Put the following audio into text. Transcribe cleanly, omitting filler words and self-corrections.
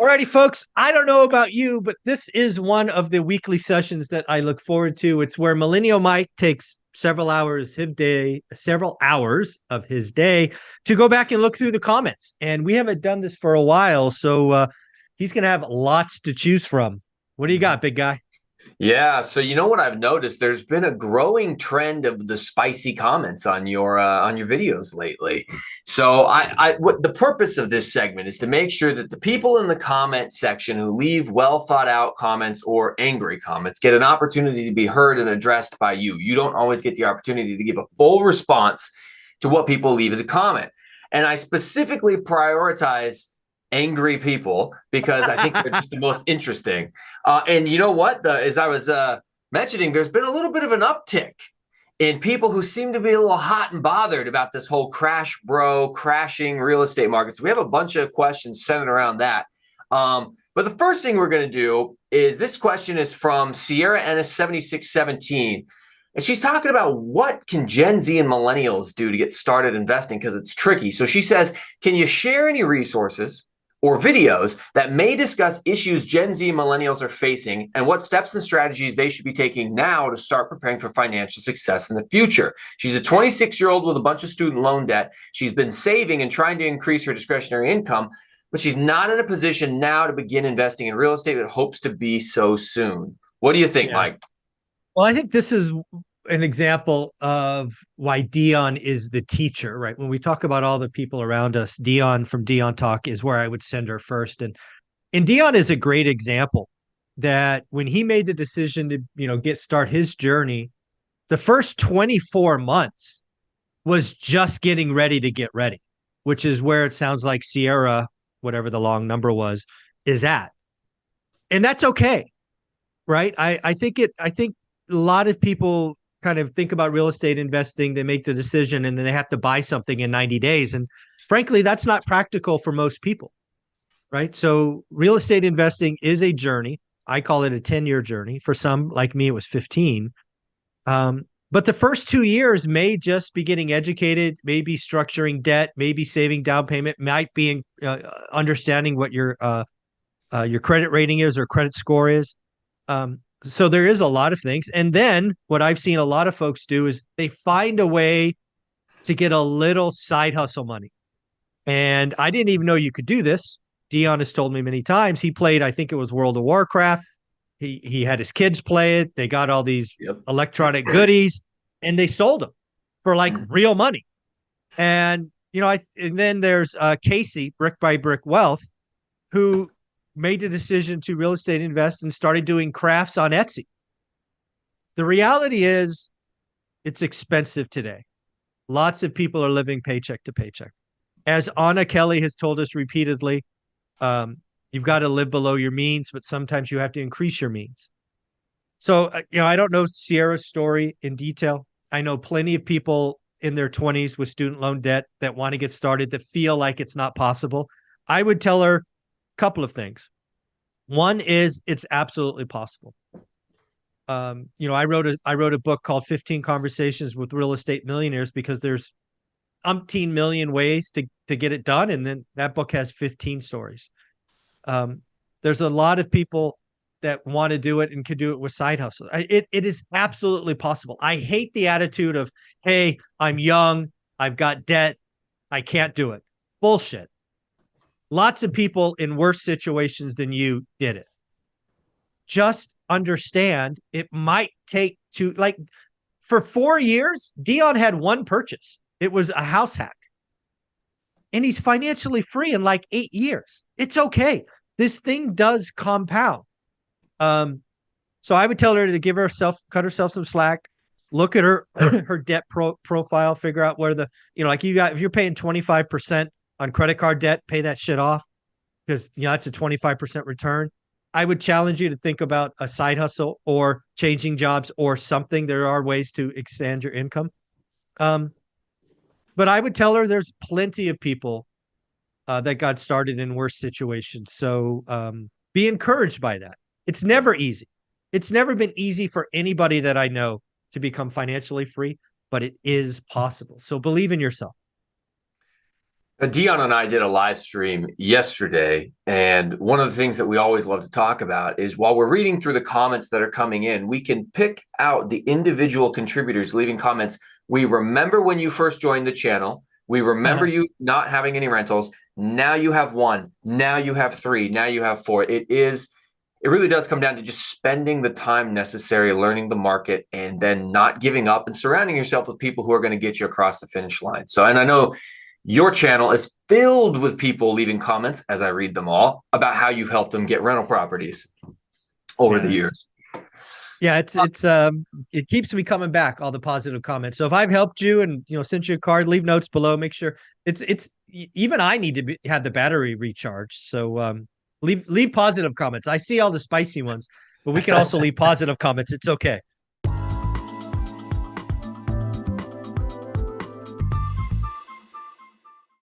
Alrighty, folks. I don't know about you, but this is one of the weekly sessions that I look forward to. It's where Millennial Mike takes several hours of his day to go back and look through the comments. And we haven't done this for a while, so he's gonna have lots to choose from. What do you got, big guy? Yeah, so you know what I've noticed? There's been a growing trend of the spicy comments on your videos lately. So what the purpose of this segment is to make sure that the people in the comment section who leave well thought out comments or angry comments get an opportunity to be heard and addressed by you. You don't always get the opportunity to give a full response to what people leave as a comment. And I specifically prioritize angry people because I think they're just the most interesting. And you know what? As I was mentioning, there's been a little bit of an uptick in people who seem to be a little hot and bothered about this whole crashing real estate market. So we have a bunch of questions centered around that. But the first thing we're going to do is this question is from Sierra Ennis 7617. And she's talking about what can Gen Z and millennials do to get started investing because it's tricky. So she says, can you share any resources or videos that may discuss issues Gen Z and millennials are facing and what steps and strategies they should be taking now to start preparing for financial success in the future? She's a 26-year-old with a bunch of student loan debt. She's been saving and trying to increase her discretionary income, but she's not in a position now to begin investing in real estate but hopes to be so soon. What do you think, Yeah. Mike? Well, I think this is an example of why Dion is the teacher, right? When we talk about all the people around us, Dion from Dion Talk is where I would send her first. And Dion is a great example that when he made the decision to, start his journey, the first 24 months was just getting ready to get ready, which is where it sounds like Sierra, whatever the long number was, is at. And that's okay, right? I think a lot of people kind of think about real estate investing, they make the decision and then they have to buy something in 90 days. And frankly, that's not practical for most people, right? So real estate investing is a journey. I call it a 10-year journey. For some, like me, it was 15. But the first 2 years may just be getting educated, maybe structuring debt, maybe saving down payment, might be understanding what your credit rating is or credit score is. So there is a lot of things. And then what I've seen a lot of folks do is they find a way to get a little side hustle money. And I didn't even know you could do this. Dion has told me many times he played, I think it was World of Warcraft. He had his kids play it. They got all these electronic goodies and they sold them for like real money. And, and then there's Casey, Brick by Brick Wealth, who made the decision to real estate invest and started doing crafts on Etsy. The reality is it's expensive today. Lots of people are living paycheck to paycheck. As Anna Kelly has told us repeatedly, you've got to live below your means, but sometimes you have to increase your means. So, I don't know Sierra's story in detail. I know plenty of people in their 20s with student loan debt that want to get started that feel like it's not possible. I would tell her a couple of things. One is it's absolutely possible. I wrote a book called 15 Conversations with Real Estate Millionaires because there's umpteen million ways to get it done. And then that book has 15 stories. There's a lot of people that want to do it and could do it with side hustle. It is absolutely possible. I hate the attitude of, hey, I'm young, I've got debt, I can't do it. Bullshit. Lots of people in worse situations than you did it. Just understand it might take for 4 years, Dion had one purchase. It was a house hack. And he's financially free in like 8 years. It's okay. This thing does compound. So I would tell her to cut herself some slack, look at her her debt profile, figure out where if you're paying 25% on credit card debt, pay that shit off because that's a 25% return. I would challenge you to think about a side hustle or changing jobs or something. There are ways to extend your income. But I would tell her there's plenty of people that got started in worse situations. So be encouraged by that. It's never easy. It's never been easy for anybody that I know to become financially free, but it is possible. So believe in yourself. Dion and I did a live stream yesterday, and one of the things that we always love to talk about is while we're reading through the comments that are coming in, we can pick out the individual contributors leaving comments. We remember when you first joined the channel. We remember you not having any rentals. Now you have one. Now you have three. Now you have four. It really does come down to just spending the time necessary, learning the market, and then not giving up and surrounding yourself with people who are going to get you across the finish line. So, and I know your channel is filled with people leaving comments, as I read them all, about how you've helped them get rental properties over the years. Yeah, it keeps me coming back, all the positive comments. So if I've helped you and sent you a card, leave notes below. Make sure it's even I need to have the battery recharged. So leave positive comments. I see all the spicy ones, but we can also leave positive comments. It's okay.